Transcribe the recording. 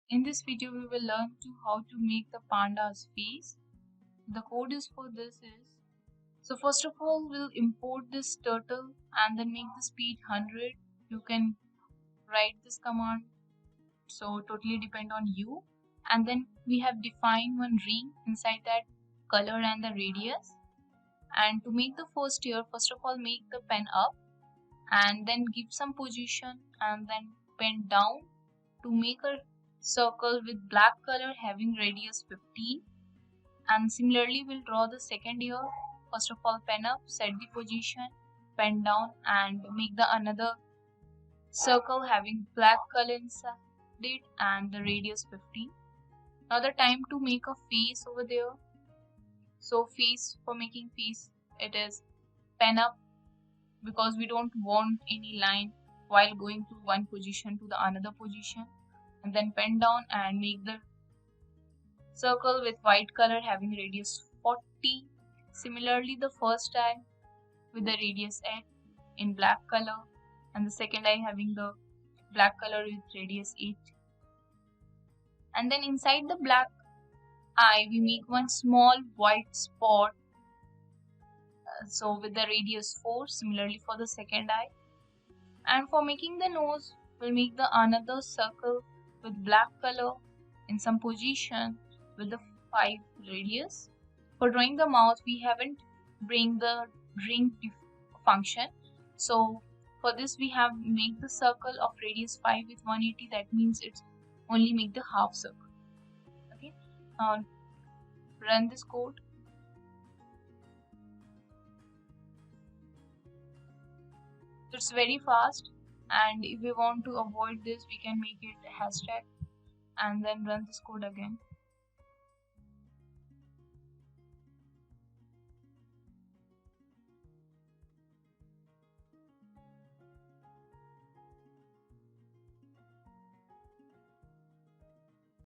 In this video, we will learn how to make the panda's face. The code is for this is, so first of all, we'll import this turtle and then make the speed 100. You can write this command, so totally depend on you. And then we have defined one ring inside that color and the radius. And to make the first here, first of all, make the pen up and then give some position and then pen down to make a circle with black color having radius 15. And similarly we'll draw the second ear. First of all, pen up, set the position, pen down and make the another circle having black color inside it and the radius 15. Now the time to make a face over there. So face, for making face, it is pen up because we don't want any line while going to one position to the another position, and then pen down and make the circle with white color having radius 40. Similarly, the first eye with the radius 8 in black color and the second eye having the black color with radius 8. And then inside the black eye we make one small white spot, so with the radius 4. Similarly for the second eye. And for making the nose, we'll make the another circle with black color in some position with the 5 radius. For drawing the mouth, we haven't bring the ring function, so for this we have make the circle of radius 5 with 180. That means it's only make the half circle. Okay, now run this code. It's very fast, and if we want to avoid this, we can make it hashtag and then run this code again.